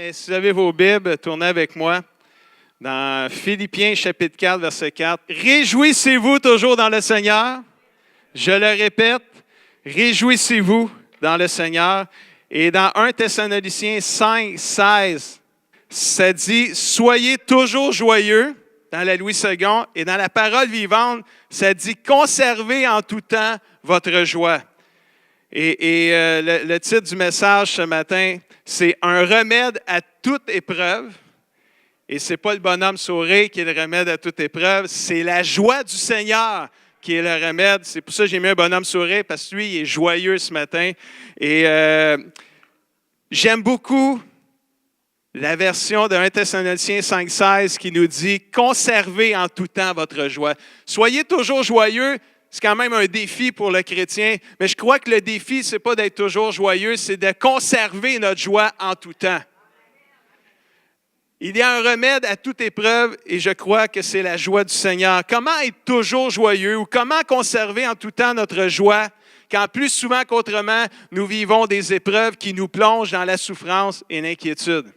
Mais si vous avez vos Bibles, tournez avec moi dans Philippiens chapitre 4, verset 4. Réjouissez-vous toujours dans le Seigneur. Je le répète, réjouissez-vous dans le Seigneur. Et dans 1 Thessaloniciens 5, 16, ça dit « Soyez toujours joyeux » dans la Louis II. Et dans la parole vivante, ça dit « Conservez en tout temps votre joie ». Et le titre du message ce matin, c'est « Un remède à toute épreuve ». Et ce n'est pas le bonhomme sourire qui est le remède à toute épreuve, c'est la joie du Seigneur qui est le remède. C'est pour ça que j'ai mis un bonhomme sourire, parce que lui, il est joyeux ce matin. Et j'aime beaucoup la version de 1 Thessaloniciens 5,16 qui nous dit « Conservez en tout temps votre joie ». Soyez toujours joyeux. C'est quand même un défi pour le chrétien, mais je crois que le défi, ce n'est pas d'être toujours joyeux, c'est de conserver notre joie en tout temps. Il y a un remède à toute épreuve et je crois que c'est la joie du Seigneur. Comment être toujours joyeux ou comment conserver en tout temps notre joie quand plus souvent qu'autrement, nous vivons des épreuves qui nous plongent dans la souffrance et l'inquiétude?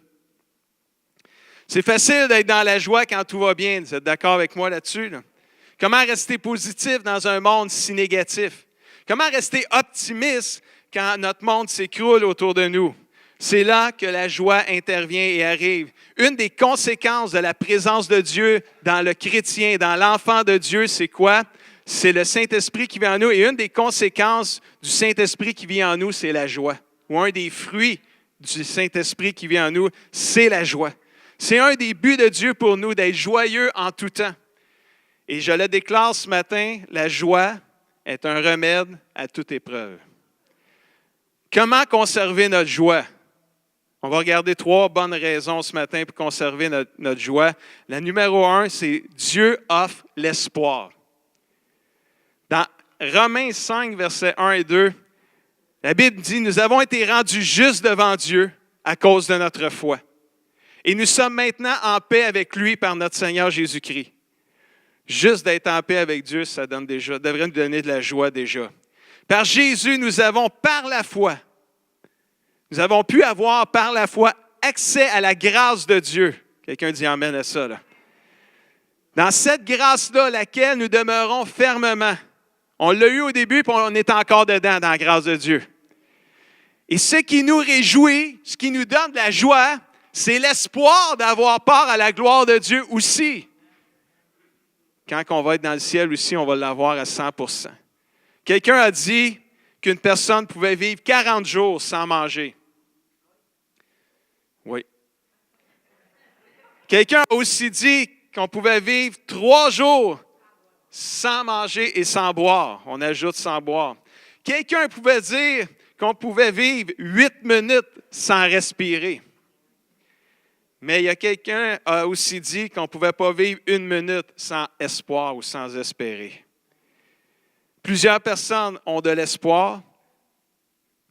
C'est facile d'être dans la joie quand tout va bien. Vous êtes d'accord avec moi là-dessus, là? Comment rester positif dans un monde si négatif? Comment rester optimiste quand notre monde s'écroule autour de nous? C'est là que la joie intervient et arrive. Une des conséquences de la présence de Dieu dans le chrétien, dans l'enfant de Dieu, c'est quoi? C'est le Saint-Esprit qui vient en nous. Et une des conséquences du Saint-Esprit qui vient en nous, c'est la joie. Ou un des fruits du Saint-Esprit qui vient en nous, c'est la joie. C'est un des buts de Dieu pour nous, d'être joyeux en tout temps. Et je le déclare ce matin, la joie est un remède à toute épreuve. Comment conserver notre joie? On va regarder 3 bonnes raisons ce matin pour conserver notre joie. La numéro 1, c'est Dieu offre l'espoir. Dans Romains 5, versets 1 et 2, la Bible dit « Nous avons été rendus justes devant Dieu à cause de notre foi. Et nous sommes maintenant en paix avec lui par notre Seigneur Jésus-Christ. » Juste d'être en paix avec Dieu, ça devrait nous donner de la joie déjà. Par Jésus, nous avons par la foi, nous avons pu avoir par la foi accès à la grâce de Dieu. Quelqu'un dit amen à ça, là. Dans cette grâce-là, laquelle nous demeurons fermement. On l'a eu au début, puis on est encore dedans dans la grâce de Dieu. Et ce qui nous réjouit, ce qui nous donne de la joie, c'est l'espoir d'avoir part à la gloire de Dieu aussi. Quand on va être dans le ciel aussi, on va l'avoir à 100%. Quelqu'un a dit qu'une personne pouvait vivre 40 jours sans manger. Oui. Quelqu'un a aussi dit qu'on pouvait vivre 3 jours sans manger et sans boire. On ajoute sans boire. Quelqu'un pouvait dire qu'on pouvait vivre 8 minutes sans respirer. Mais il y a quelqu'un qui a aussi dit qu'on ne pouvait pas vivre 1 minute sans espoir ou sans espérer. Plusieurs personnes ont de l'espoir,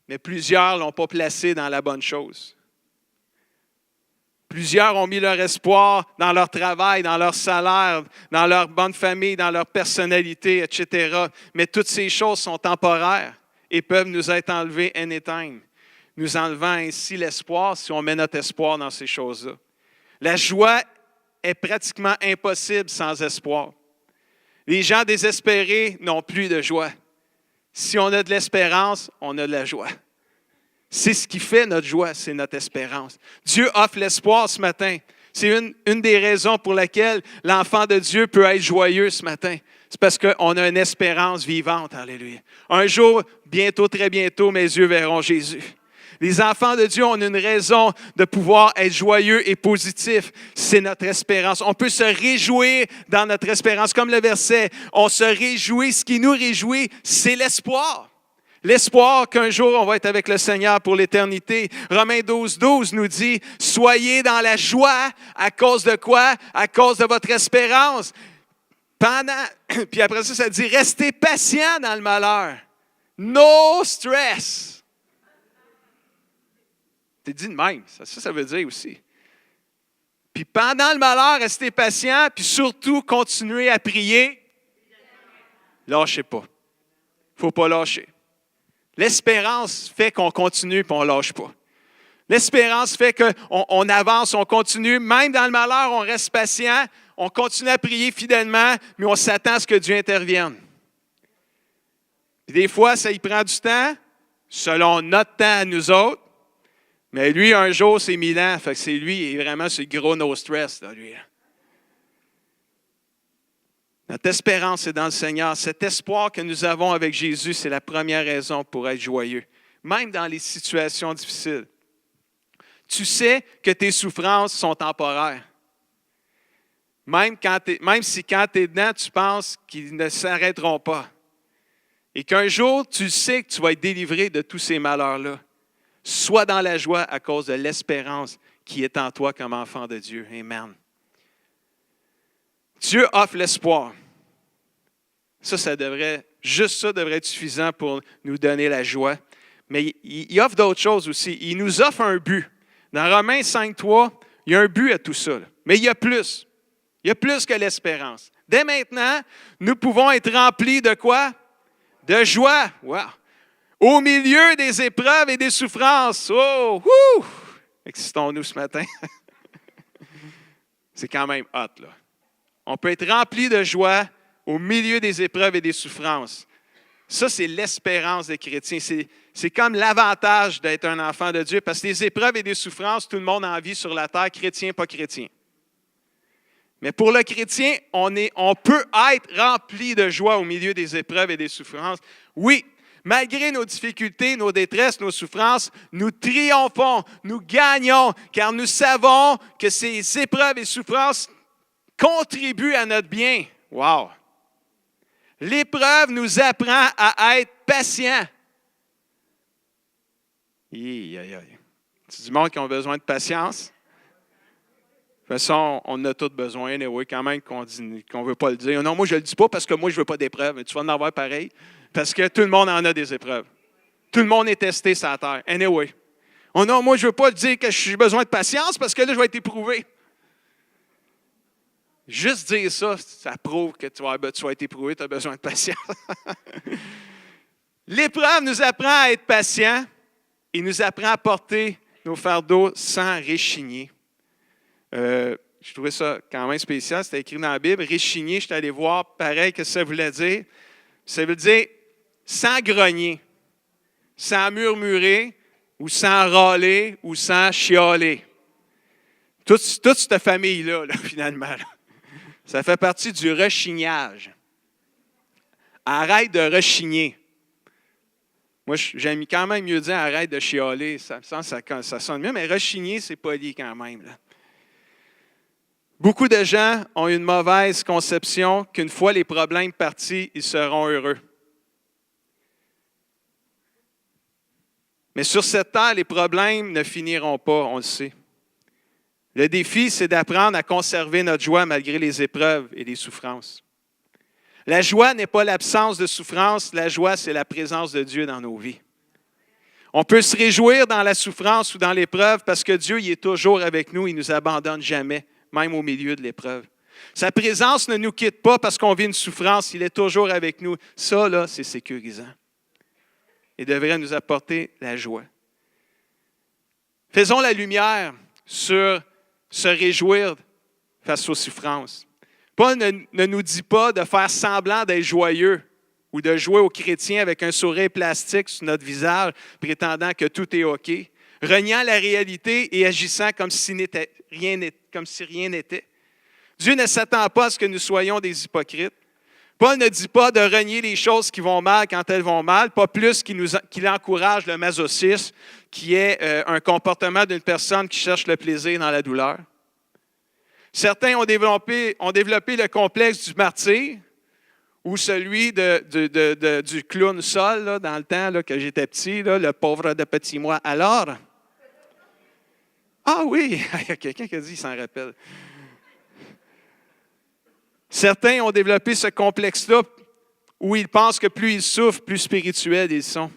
mais plusieurs ne l'ont pas placé dans la bonne chose. Plusieurs ont mis leur espoir dans leur travail, dans leur salaire, dans leur bonne famille, dans leur personnalité, etc. Mais toutes ces choses sont temporaires et peuvent nous être enlevées anytime, nous enlevant ainsi l'espoir si on met notre espoir dans ces choses-là. La joie est pratiquement impossible sans espoir. Les gens désespérés n'ont plus de joie. Si on a de l'espérance, on a de la joie. C'est ce qui fait notre joie, c'est notre espérance. Dieu offre l'espoir ce matin. C'est une des raisons pour laquelle l'enfant de Dieu peut être joyeux ce matin. C'est parce qu'on a une espérance vivante. Alléluia. Un jour, bientôt, très bientôt, mes yeux verront Jésus. Les enfants de Dieu ont une raison de pouvoir être joyeux et positifs. C'est notre espérance. On peut se réjouir dans notre espérance. Comme le verset, on se réjouit. Ce qui nous réjouit, c'est l'espoir. L'espoir qu'un jour, on va être avec le Seigneur pour l'éternité. Romains 12, 12 nous dit, « Soyez dans la joie à cause de quoi? À cause de votre espérance. » Puis après ça, ça dit, « Restez patient dans le malheur. » No stress. C'est dit de même. Ça veut dire aussi. Puis pendant le malheur, restez patient, puis surtout, continuez à prier. Lâchez pas. Il ne faut pas lâcher. L'espérance fait qu'on continue et on ne lâche pas. L'espérance fait qu'on avance, on continue. Même dans le malheur, on reste patient, on continue à prier fidèlement, mais on s'attend à ce que Dieu intervienne. Puis des fois, ça y prend du temps, selon notre temps à nous autres. Mais lui, un jour, c'est 1000 ans. Fait que c'est lui, il est vraiment ce gros no stress, là, lui. Notre espérance est dans le Seigneur. Cet espoir que nous avons avec Jésus, c'est la première raison pour être joyeux. Même dans les situations difficiles. Tu sais que tes souffrances sont temporaires. Même si quand tu es dedans, tu penses qu'ils ne s'arrêteront pas. Et qu'un jour, tu sais que tu vas être délivré de tous ces malheurs-là. Sois dans la joie à cause de l'espérance qui est en toi comme enfant de Dieu. Amen. Dieu offre l'espoir. Juste ça devrait être suffisant pour nous donner la joie. Mais il offre d'autres choses aussi. Il nous offre un but. Dans Romains 5.3, il y a un but à tout ça. Là. Mais il y a plus. Il y a plus que l'espérance. Dès maintenant, nous pouvons être remplis de quoi? De joie. Wow. Au milieu des épreuves et des souffrances. Oh! Wouh! Excitons-nous ce matin. C'est quand même hot, là. On peut être rempli de joie au milieu des épreuves et des souffrances. Ça, c'est l'espérance des chrétiens. C'est comme l'avantage d'être un enfant de Dieu, parce que les épreuves et des souffrances, tout le monde en vit sur la terre, chrétien, pas chrétien. Mais pour le chrétien, on peut être rempli de joie au milieu des épreuves et des souffrances. Oui, malgré nos difficultés, nos détresses, nos souffrances, nous triomphons, nous gagnons, car nous savons que ces épreuves et souffrances contribuent à notre bien. Wow! L'épreuve nous apprend à être patients. C'est du monde qui a besoin de patience. De toute façon, on en a tous besoin, anyway, quand même qu'on ne veut pas le dire. Non, moi, je ne le dis pas parce que moi, je ne veux pas d'épreuves. Mais tu vas en avoir pareil. Parce que tout le monde en a des épreuves. Tout le monde est testé sur la terre. Anyway. Oh non, moi, je ne veux pas dire que j'ai besoin de patience parce que là, je vais être éprouvé. Juste dire ça, ça prouve que tu vas être éprouvé, tu as besoin de patience. L'épreuve nous apprend à être patient et nous apprend à porter nos fardeaux sans réchigner. Je trouvais ça quand même spécial, c'était écrit dans la Bible. Réchigner, je suis allé voir, pareil que ça voulait dire. Ça veut dire sans grogner, sans murmurer, ou sans râler, ou sans chialer. Toute cette famille-là, finalement. Là. Ça fait partie du rechignage. Arrête de rechigner. Moi, j'aime quand même mieux dire arrête de chialer. Ça sonne mieux, mais rechigner, c'est poli quand même. Là. Beaucoup de gens ont une mauvaise conception qu'une fois les problèmes partis, ils seront heureux. Mais sur cette terre, les problèmes ne finiront pas, on le sait. Le défi, c'est d'apprendre à conserver notre joie malgré les épreuves et les souffrances. La joie n'est pas l'absence de souffrance, la joie, c'est la présence de Dieu dans nos vies. On peut se réjouir dans la souffrance ou dans l'épreuve parce que Dieu il est toujours avec nous, il ne nous abandonne jamais, même au milieu de l'épreuve. Sa présence ne nous quitte pas parce qu'on vit une souffrance, il est toujours avec nous. Ça, là, c'est sécurisant. Il devrait nous apporter la joie. Faisons la lumière sur se réjouir face aux souffrances. Paul ne nous dit pas de faire semblant d'être joyeux ou de jouer aux chrétiens avec un sourire plastique sur notre visage, prétendant que tout est OK, reniant la réalité et agissant comme si rien n'était. Dieu ne s'attend pas à ce que nous soyons des hypocrites. Paul ne dit pas de renier les choses qui vont mal quand elles vont mal, pas plus qu'il encourage le masochisme, qui est un comportement d'une personne qui cherche le plaisir dans la douleur. Certains ont développé le complexe du martyr ou celui du clown sol, là, dans le temps là, que j'étais petit, là, le pauvre de petit moi. Alors, ah oui, il y a quelqu'un qui a dit, il s'en rappelle. Certains ont développé ce complexe-là où ils pensent que plus ils souffrent, plus spirituels ils sont.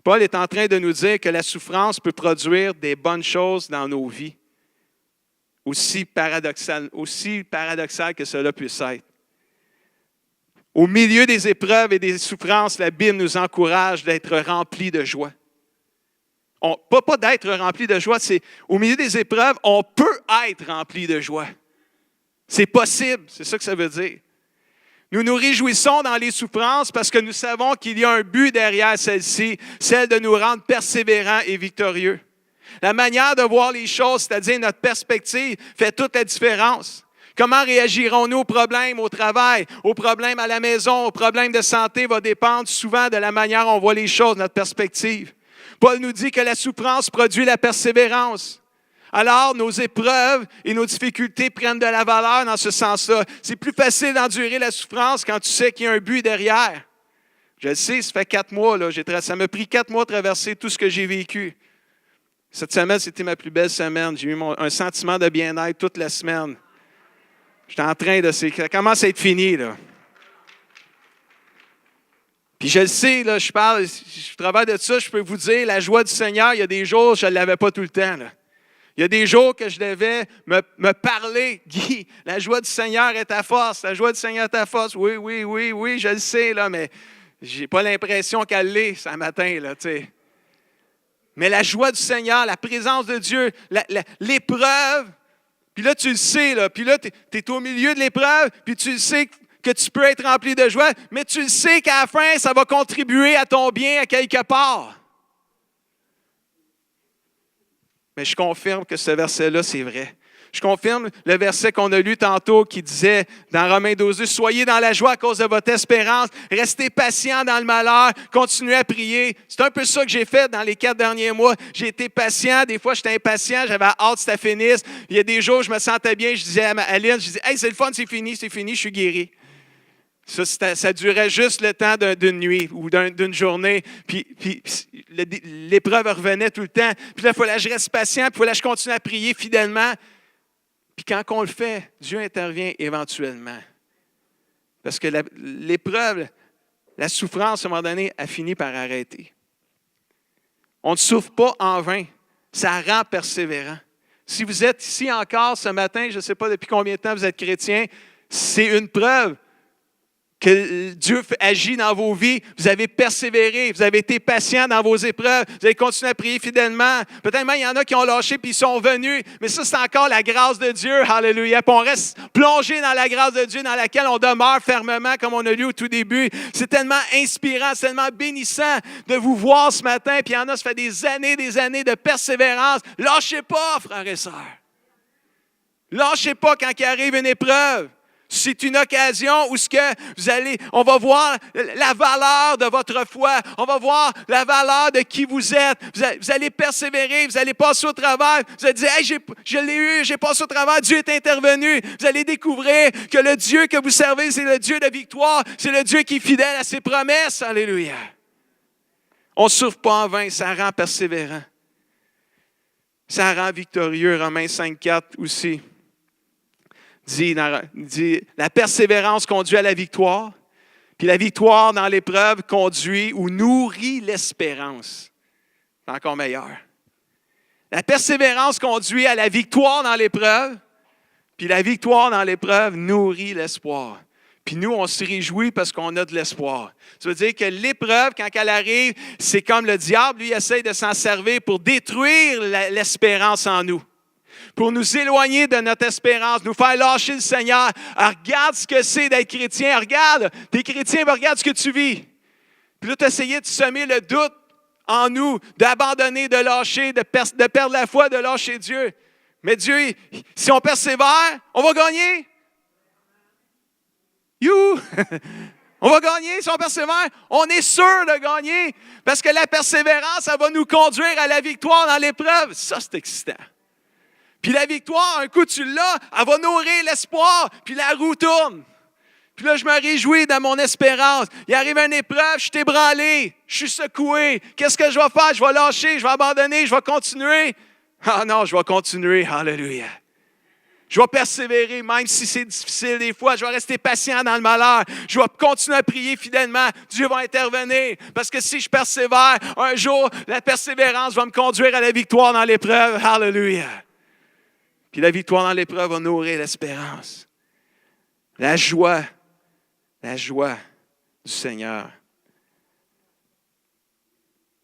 Paul est en train de nous dire que la souffrance peut produire des bonnes choses dans nos vies, aussi paradoxal que cela puisse être. Au milieu des épreuves et des souffrances, la Bible nous encourage d'être remplis de joie. Pas d'être rempli de joie, c'est au milieu des épreuves, on peut être rempli de joie. C'est possible, c'est ça que ça veut dire. Nous nous réjouissons dans les souffrances parce que nous savons qu'il y a un but derrière celle-ci, celle de nous rendre persévérants et victorieux. La manière de voir les choses, c'est-à-dire notre perspective, fait toute la différence. Comment réagirons-nous aux problèmes au travail, aux problèmes à la maison, aux problèmes de santé va dépendre souvent de la manière dont on voit les choses, notre perspective. Paul nous dit que la souffrance produit la persévérance. Alors, nos épreuves et nos difficultés prennent de la valeur dans ce sens-là. C'est plus facile d'endurer la souffrance quand tu sais qu'il y a un but derrière. Je le sais, ça fait 4 mois, là, ça m'a pris 4 mois de traverser tout ce que j'ai vécu. Cette semaine, c'était ma plus belle semaine. J'ai eu un sentiment de bien-être toute la semaine. J'étais en train de... Ça commence à être fini, là. Puis je le sais, là, je travaille de ça, je peux vous dire, la joie du Seigneur, il y a des jours, je ne l'avais pas tout le temps, là. Il y a des jours que je devais me parler. Guy, la joie du Seigneur est ta force. La joie du Seigneur est ta force. Oui, je le sais, là, mais je n'ai pas l'impression qu'elle l'est ce matin, là, tu sais. Mais la joie du Seigneur, la présence de Dieu, l'épreuve, puis là, tu le sais, là, puis là, tu es au milieu de l'épreuve, puis tu le sais que tu peux être rempli de joie, mais tu le sais qu'à la fin, ça va contribuer à ton bien à quelque part. Mais je confirme que ce verset-là, c'est vrai. Je confirme le verset qu'on a lu tantôt qui disait dans Romains 12, « Soyez dans la joie à cause de votre espérance, restez patients dans le malheur, continuez à prier. » C'est un peu ça que j'ai fait dans les 4 derniers mois. J'ai été patient, des fois j'étais impatient, j'avais hâte que ça finisse. Il y a des jours où je me sentais bien, je disais à Aline, je disais « Hey, c'est le fun, c'est fini, je suis guéri. » Ça durait juste le temps d'une nuit ou d'une journée. Puis l'épreuve revenait tout le temps. Puis là, il fallait que je reste patient, puis il fallait que je continue à prier fidèlement. Puis quand on le fait, Dieu intervient éventuellement. Parce que l'épreuve, la souffrance, à un moment donné, a fini par arrêter. On ne souffre pas en vain. Ça rend persévérant. Si vous êtes ici encore ce matin, je ne sais pas depuis combien de temps vous êtes chrétien, c'est une preuve que Dieu agit dans vos vies. Vous avez persévéré, vous avez été patient dans vos épreuves, vous avez continué à prier fidèlement. Peut-être même il y en a qui ont lâché puis ils sont venus, mais ça, c'est encore la grâce de Dieu. Alléluia. Puis on reste plongé dans la grâce de Dieu dans laquelle on demeure fermement, comme on a lu au tout début. C'est tellement inspirant, c'est tellement bénissant de vous voir ce matin. Puis il y en a, ça fait des années de persévérance. Lâchez pas, frères et sœurs. Lâchez pas quand il arrive une épreuve. C'est une occasion où on va voir la valeur de votre foi. On va voir la valeur de qui vous êtes. Vous allez persévérer, vous allez passer au travers. Vous allez dire, hey, je l'ai eu, j'ai passé au travers, Dieu est intervenu. Vous allez découvrir que le Dieu que vous servez, c'est le Dieu de victoire. C'est le Dieu qui est fidèle à ses promesses. Alléluia. On ne souffre pas en vain, ça rend persévérant. Ça rend victorieux. Romains 5,4 aussi. Dit, la persévérance conduit à la victoire, puis la victoire dans l'épreuve conduit ou nourrit l'espérance. C'est encore meilleur. La persévérance conduit à la victoire dans l'épreuve, puis la victoire dans l'épreuve nourrit l'espoir. Puis nous, on se réjouit parce qu'on a de l'espoir. Ça veut dire que l'épreuve, quand elle arrive, c'est comme le diable, lui, essaie de s'en servir pour détruire l'espérance en nous. Pour nous éloigner de notre espérance, nous faire lâcher le Seigneur. Alors, regarde ce que c'est d'être chrétien. Regarde, t'es chrétien, mais regarde ce que tu vis. Puis là, tu essayais de semer le doute en nous, d'abandonner, de lâcher, de perdre la foi, de lâcher Dieu. Mais Dieu, si on persévère, on va gagner. You! On va gagner si on persévère. On est sûr de gagner. Parce que la persévérance, ça va nous conduire à la victoire dans l'épreuve. Ça, c'est excitant. Puis la victoire, un coup tu l'as, elle va nourrir l'espoir, puis la roue tourne. Puis là, je me réjouis dans mon espérance. Il arrive une épreuve, je suis ébranlé, je suis secoué. Qu'est-ce que je vais faire? Je vais lâcher, je vais abandonner, je vais continuer. Ah non, je vais continuer. Alléluia. Je vais persévérer, même si c'est difficile des fois. Je vais rester patient dans le malheur. Je vais continuer à prier fidèlement. Dieu va intervenir. Parce que si je persévère, un jour, la persévérance va me conduire à la victoire dans l'épreuve. Alléluia. Puis la victoire dans l'épreuve va nourrir l'espérance. La joie du Seigneur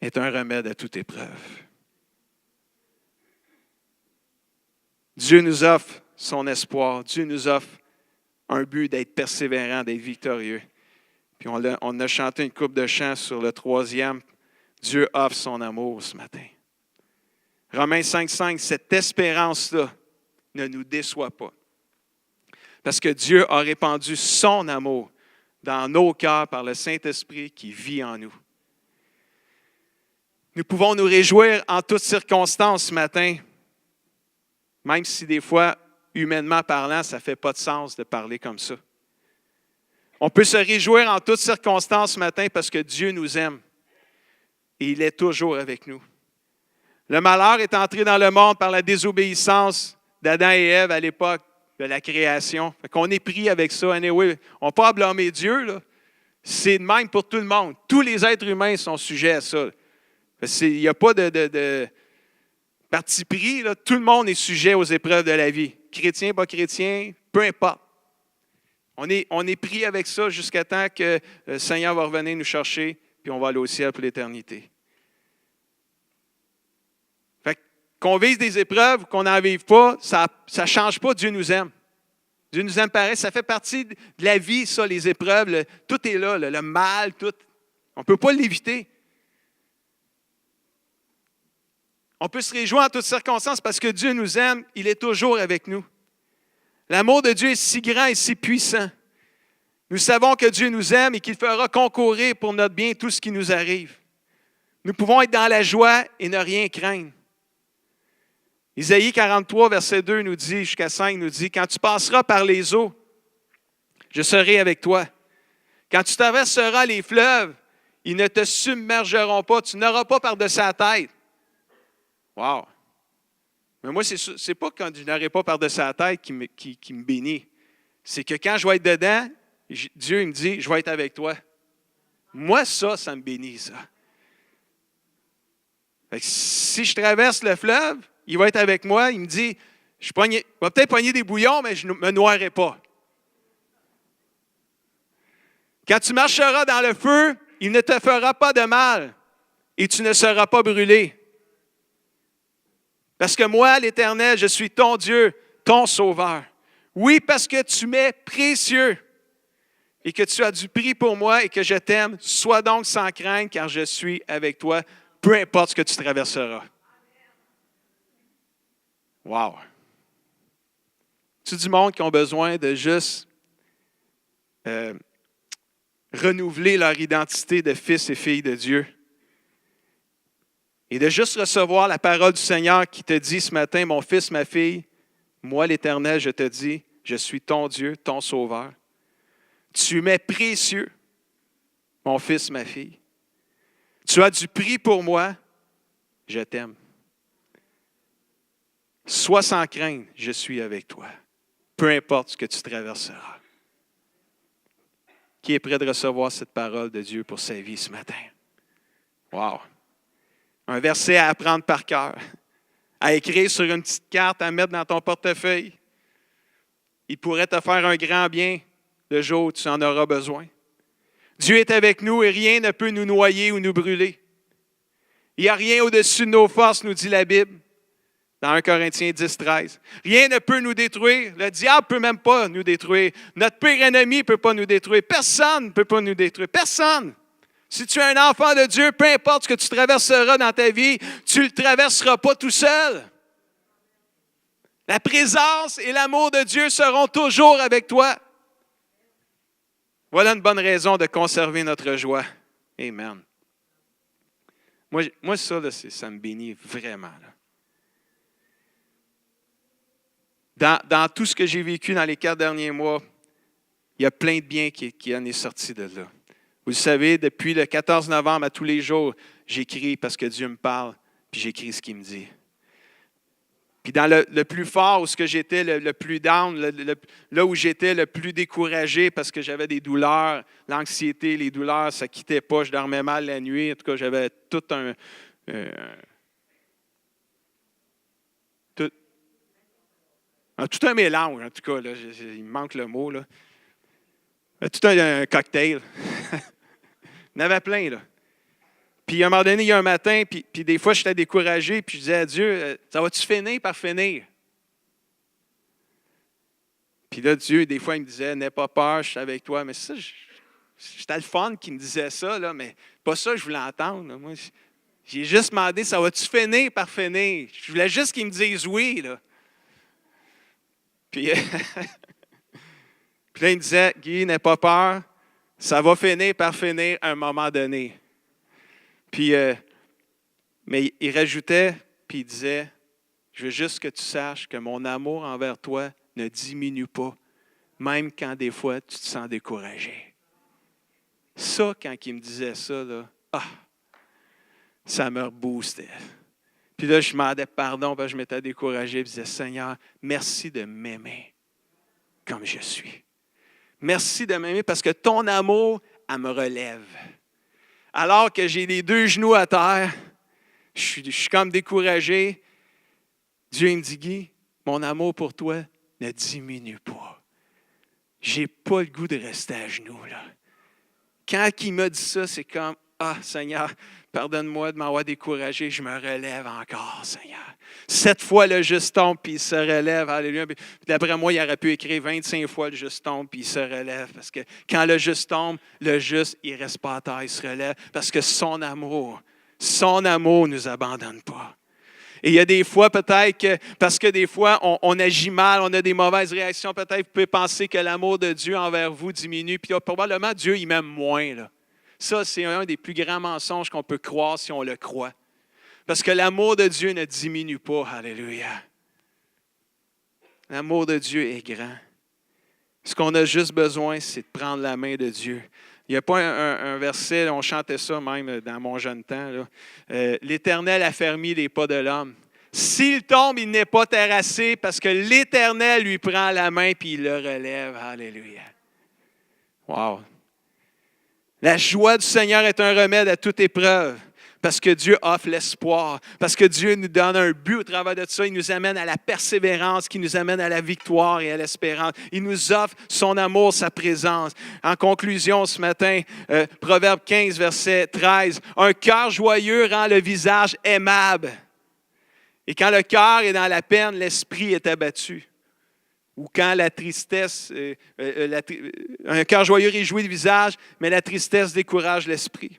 est un remède à toute épreuve. Dieu nous offre son espoir. Dieu nous offre un but d'être persévérant, d'être victorieux. Puis on a chanté une couple de chants sur le 3e. Dieu offre son amour ce matin. Romains 5,5, cette espérance-là ne nous déçoit pas. Parce que Dieu a répandu son amour dans nos cœurs par le Saint-Esprit qui vit en nous. Nous pouvons nous réjouir en toutes circonstances ce matin, même si des fois, humainement parlant, ça ne fait pas de sens de parler comme ça. On peut se réjouir en toutes circonstances ce matin parce que Dieu nous aime et il est toujours avec nous. Le malheur est entré dans le monde par la désobéissance d'Adam et Ève à l'époque de la création. Fait qu'on est pris avec ça. Anyway, on ne peut pas blâmer Dieu, là. C'est de même pour tout le monde. Tous les êtres humains sont sujets à ça. Il n'y a pas de parti pris. Là. Tout le monde est sujet aux épreuves de la vie. Chrétien, pas chrétien, peu importe. On est pris avec ça jusqu'à temps que le Seigneur va revenir nous chercher, puis on va aller au ciel pour l'éternité. Fait qu'on vive des épreuves, qu'on n'en vive pas, ça ne change pas, Dieu nous aime. Dieu nous aime pareil. Ça fait partie de la vie, ça, les épreuves. Tout est là, le mal, tout. On ne peut pas l'éviter. On peut se réjouir en toutes circonstances parce que Dieu nous aime, il est toujours avec nous. L'amour de Dieu est si grand et si puissant. Nous savons que Dieu nous aime et qu'il fera concourir pour notre bien tout ce qui nous arrive. Nous pouvons être dans la joie et ne rien craindre. Isaïe 43, verset 2 nous dit, jusqu'à 5, nous dit, « Quand tu passeras par les eaux, je serai avec toi. Quand tu traverseras les fleuves, ils ne te submergeront pas. Tu n'auras pas par-dessus la tête. » Wow! Mais moi, c'est pas quand je n'aurai pas par-dessus la tête qui me bénit. C'est que quand je vais être dedans, Dieu il me dit, je vais être avec toi. Moi, ça me bénit, ça. Fait que si je traverse le fleuve, il va être avec moi. Il me dit, je vais peut-être pogner des bouillons, mais je ne me noierai pas. Quand tu marcheras dans le feu, il ne te fera pas de mal et tu ne seras pas brûlé. Parce que moi, l'Éternel, je suis ton Dieu, ton Sauveur. Oui, parce que tu m'es précieux et que tu as du prix pour moi et que je t'aime. Sois donc sans crainte, car je suis avec toi, peu importe ce que tu traverseras. Wow! C'est du monde qui ont besoin de juste renouveler leur identité de fils et filles de Dieu. Et de juste recevoir la parole du Seigneur qui te dit ce matin, mon fils, ma fille, moi l'Éternel, je te dis, je suis ton Dieu, ton Sauveur. Tu m'es précieux, mon fils, ma fille. Tu as du prix pour moi, je t'aime. Sois sans crainte, je suis avec toi. Peu importe ce que tu traverseras. Qui est prêt de recevoir cette parole de Dieu pour sa vie ce matin? Wow! Un verset à apprendre par cœur, à écrire sur une petite carte, à mettre dans ton portefeuille. Il pourrait te faire un grand bien le jour où tu en auras besoin. Dieu est avec nous et rien ne peut nous noyer ou nous brûler. Il n'y a rien au-dessus de nos forces, nous dit la Bible, dans 1 Corinthiens 10, 13. Rien ne peut nous détruire. Le diable ne peut même pas nous détruire. Notre pire ennemi ne peut pas nous détruire. Personne ne peut pas nous détruire. Personne. Si tu es un enfant de Dieu, peu importe ce que tu traverseras dans ta vie, tu ne le traverseras pas tout seul. La présence et l'amour de Dieu seront toujours avec toi. Voilà une bonne raison de conserver notre joie. Amen. Moi ça, là, ça me bénit vraiment. Dans tout ce que j'ai vécu dans les 4 derniers mois, il y a plein de bien qui en est sorti de là. Vous le savez, depuis le 14 novembre à tous les jours, j'écris parce que Dieu me parle, puis j'écris ce qu'il me dit. Puis dans le plus fort, où ce que j'étais le plus down, là où j'étais le plus découragé parce que j'avais des douleurs, l'anxiété, les douleurs, ça ne quittait pas, je dormais mal la nuit. En tout cas, j'avais tout un mélange, en tout cas. Là, il me manque le mot. Là. Tout un cocktail. Il y en avait plein, là. Puis à un moment donné, il y a un matin, puis des fois, j'étais découragé, puis je disais à Dieu, ça va-tu finir par finir? Puis là, Dieu, des fois, il me disait, n'aie pas peur, je suis avec toi. Mais ça, c'était le fun qu'il me disait ça, là, mais pas ça que je voulais entendre. Là. Moi, j'ai juste demandé, ça va-tu finir par finir? Je voulais juste qu'il me dise oui. Là. Puis, puis là, il me disait, Guy, n'aie pas peur, ça va finir par finir à un moment donné. Puis, mais il rajoutait, puis il disait, je veux juste que tu saches que mon amour envers toi ne diminue pas, même quand des fois tu te sens découragé. Ça, quand il me disait ça, là, ça me reboostait. Puis là, je demandais pardon parce que je m'étais découragé. Je disais, Seigneur, merci de m'aimer comme je suis. Merci de m'aimer parce que ton amour, elle me relève. Alors que j'ai les deux genoux à terre, je suis comme découragé. Dieu il me dit, Guy, mon amour pour toi ne diminue pas. J'ai pas le goût de rester à genoux, là. Quand il m'a dit ça, c'est comme, Seigneur, pardonne-moi de m'avoir découragé, je me relève encore, Seigneur. 7 fois le juste tombe, puis il se relève, alléluia. Puis d'après moi, il aurait pu écrire 25 fois le juste tombe, puis il se relève. Parce que quand le juste tombe, le juste, il ne reste pas à terre, il se relève. Parce que son amour ne nous abandonne pas. Et il y a des fois, peut-être que, parce que des fois, on agit mal, on a des mauvaises réactions, peut-être vous pouvez penser que l'amour de Dieu envers vous diminue, puis probablement Dieu, il m'aime moins. Là. Ça, c'est un des plus grands mensonges qu'on peut croire si on le croit. Parce que l'amour de Dieu ne diminue pas. Alléluia. L'amour de Dieu est grand. Ce qu'on a juste besoin, c'est de prendre la main de Dieu. Il n'y a pas un verset, on chantait ça même dans mon jeune temps. Là. L'Éternel affermit les pas de l'homme. S'il tombe, il n'est pas terrassé parce que l'Éternel lui prend la main et il le relève. Alléluia. Wow. La joie du Seigneur est un remède à toute épreuve. Parce que Dieu offre l'espoir, parce que Dieu nous donne un but au travers de ça. Il nous amène à la persévérance, qui nous amène à la victoire et à l'espérance. Il nous offre son amour, sa présence. En conclusion, ce matin, Proverbe 15, verset 13, « Un cœur joyeux rend le visage aimable. Et quand le cœur est dans la peine, l'esprit est abattu. » Ou quand la tristesse, un cœur joyeux réjouit le visage, mais la tristesse décourage l'esprit.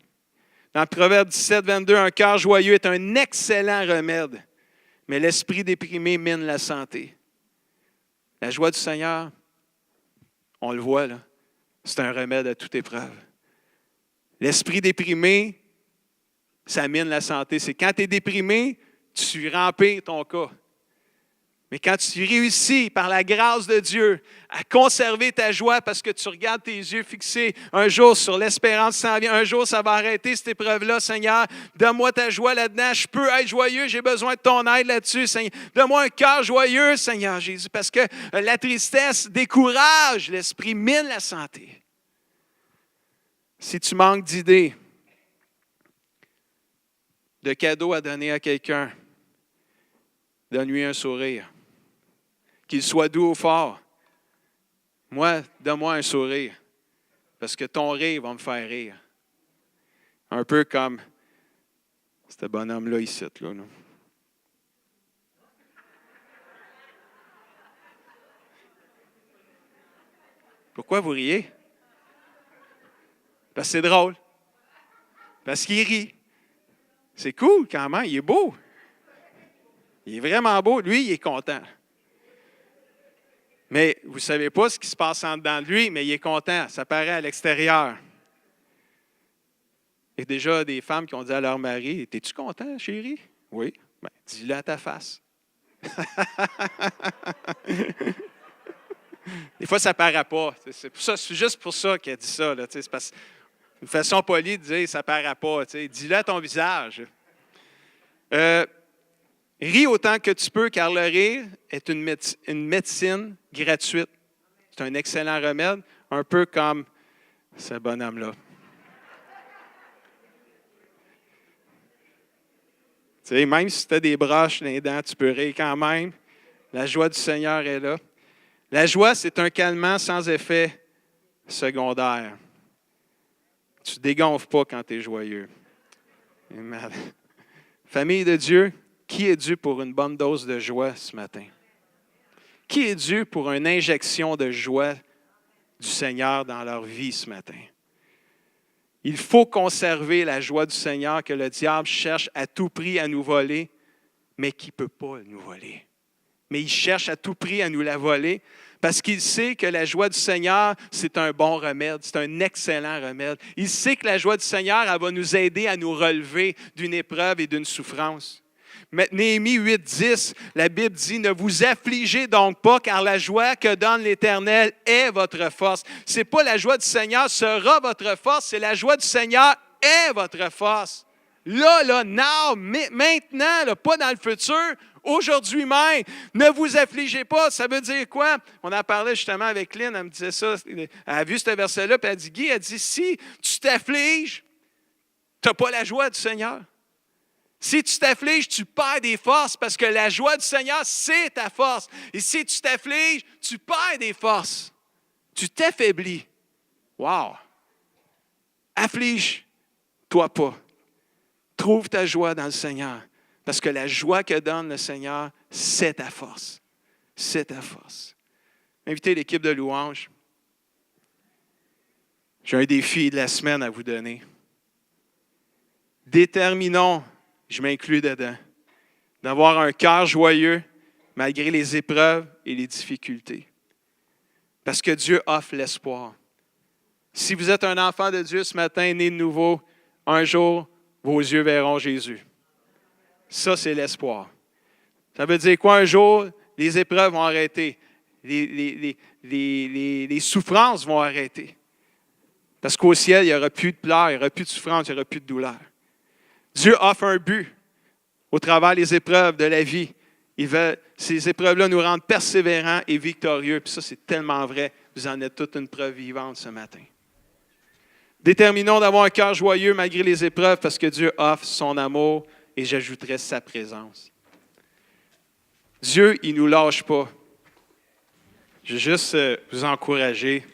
Dans Proverbe 17, 22, un cœur joyeux est un excellent remède, mais l'esprit déprimé mine la santé. La joie du Seigneur, on le voit là, c'est un remède à toute épreuve. L'esprit déprimé, ça mine la santé. C'est quand tu es déprimé, tu remplis ton cas. Mais quand tu réussis, par la grâce de Dieu, à conserver ta joie parce que tu regardes tes yeux fixés un jour sur l'espérance qui s'en vient, un jour ça va arrêter cette épreuve-là, Seigneur, donne-moi ta joie là-dedans, je peux être joyeux, j'ai besoin de ton aide là-dessus, Seigneur. Donne-moi un cœur joyeux, Seigneur Jésus, parce que la tristesse décourage l'esprit, mine la santé. Si tu manques d'idées, de cadeaux à donner à quelqu'un, donne-lui un sourire. Qu'il soit doux ou fort. Moi, donne-moi un sourire. Parce que ton rire va me faire rire. Un peu comme ce bonhomme-là ici. Là. Pourquoi vous riez? Parce que c'est drôle. Parce qu'il rit. C'est cool quand même, il est beau. Il est vraiment beau. Lui, il est content. Mais vous ne savez pas ce qui se passe en dedans de lui, mais il est content. Ça paraît à l'extérieur. Il y a déjà des femmes qui ont dit à leur mari, « Es-tu content, chérie? » « Oui. » « Ben, dis-le à ta face. » Des fois, ça ne paraît pas. C'est juste pour ça qu'elle dit ça. Là, c'est parce, une façon polie de dire, ça ne paraît pas. Dis-le à ton visage. Ris autant que tu peux, car le rire est une médecine gratuite. C'est un excellent remède, un peu comme ce bonhomme-là. Tu sais, même si tu as des broches dans les dents, tu peux rire quand même. La joie du Seigneur est là. La joie, c'est un calmant sans effet secondaire. Tu ne dégonfles pas quand tu es joyeux. Amen. Famille de Dieu, qui est dû pour une bonne dose de joie ce matin? Qui est dû pour une injection de joie du Seigneur dans leur vie ce matin? Il faut conserver la joie du Seigneur que le diable cherche à tout prix à nous voler, mais qui ne peut pas nous voler. Mais il cherche à tout prix à nous la voler parce qu'il sait que la joie du Seigneur, c'est un bon remède, c'est un excellent remède. Il sait que la joie du Seigneur, elle va nous aider à nous relever d'une épreuve et d'une souffrance. Mais Néhémie 8:10, la Bible dit « Ne vous affligez donc pas, car la joie que donne l'Éternel est votre force. » Ce n'est pas la joie du Seigneur sera votre force, c'est la joie du Seigneur est votre force. Là, now, maintenant, là, pas dans le futur, aujourd'hui même. Ne vous affligez pas. Ça veut dire quoi? On en parlait justement avec Lynn, elle me disait ça. Elle a vu ce verset-là, puis elle dit, Guy, elle dit, si tu t'affliges, tu n'as pas la joie du Seigneur. Si tu t'affliges, tu perds des forces parce que la joie du Seigneur, c'est ta force. Et si tu t'affliges, tu perds des forces. Tu t'affaiblis. Wow! Afflige-toi pas. Trouve ta joie dans le Seigneur. Parce que la joie que donne le Seigneur, c'est ta force. C'est ta force. Invitez l'équipe de louange. J'ai un défi de la semaine à vous donner. Déterminons, je m'inclus dedans, d'avoir un cœur joyeux malgré les épreuves et les difficultés. Parce que Dieu offre l'espoir. Si vous êtes un enfant de Dieu ce matin, né de nouveau, un jour, vos yeux verront Jésus. Ça, c'est l'espoir. Ça veut dire quoi? Un jour, les épreuves vont arrêter. Les souffrances vont arrêter. Parce qu'au ciel, il n'y aura plus de pleurs, il n'y aura plus de souffrance, il n'y aura plus de douleur. Dieu offre un but au travers des épreuves de la vie. Ces épreuves-là nous rendent persévérants et victorieux. Puis ça, c'est tellement vrai. Vous en êtes toute une preuve vivante ce matin. Déterminons d'avoir un cœur joyeux malgré les épreuves parce que Dieu offre son amour et j'ajouterai sa présence. Dieu, il ne nous lâche pas. Je veux juste vous encourager.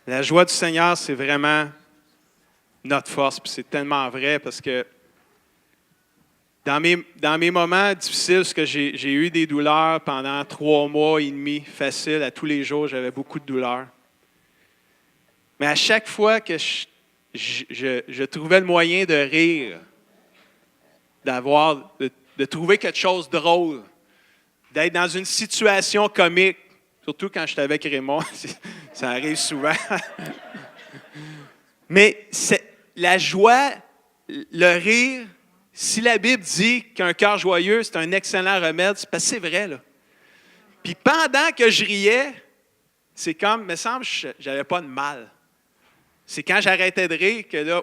La joie du Seigneur, c'est vraiment notre force. Puis c'est tellement vrai parce que dans mes moments difficiles, parce que j'ai eu des douleurs pendant 3 mois et demi, facile, à tous les jours, j'avais beaucoup de douleurs. Mais à chaque fois que je trouvais le moyen de rire, de trouver quelque chose de drôle, d'être dans une situation comique, surtout quand j'étais avec Raymond, ça arrive souvent. Mais la joie, le rire, si la Bible dit qu'un cœur joyeux, c'est un excellent remède, c'est parce que c'est vrai, là. Puis pendant que je riais, c'est comme, il me semble, je n'avais pas de mal. C'est quand j'arrêtais de rire que là,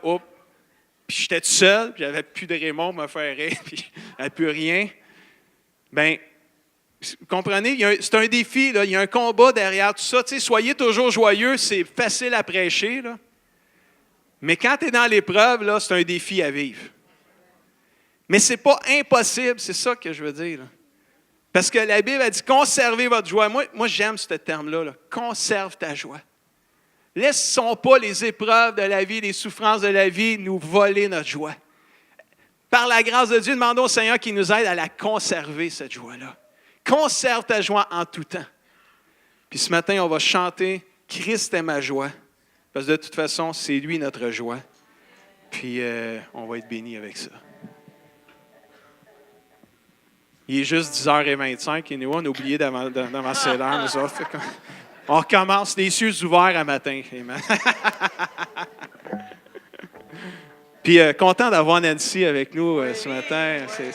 puis j'étais tout seul, puis j'avais plus de Raymond pour me faire rire, puis j'avais plus rien. Bien, vous comprenez, c'est un défi, là, il y a un combat derrière tout ça. Tu sais, soyez toujours joyeux, c'est facile à prêcher, là. Mais quand tu es dans l'épreuve, là, c'est un défi à vivre. Mais ce n'est pas impossible, c'est ça que je veux dire. Là. Parce que la Bible a dit « conservez votre joie ». Moi j'aime ce terme-là, là. « Conserve ta joie ». Laissons pas les épreuves de la vie, les souffrances de la vie nous voler notre joie. Par la grâce de Dieu, demandons au Seigneur qu'il nous aide à la conserver, cette joie-là. Conserve ta joie en tout temps. Puis ce matin, on va chanter « Christ est ma joie ». Parce que de toute façon, c'est lui notre joie. Puis on va être bénis avec ça. Il est juste 10h25 et nous, on a oublié d'avancer l'heure, nous autres. On recommence les yeux ouverts à matin. Puis content d'avoir Nancy avec nous ce matin. C'est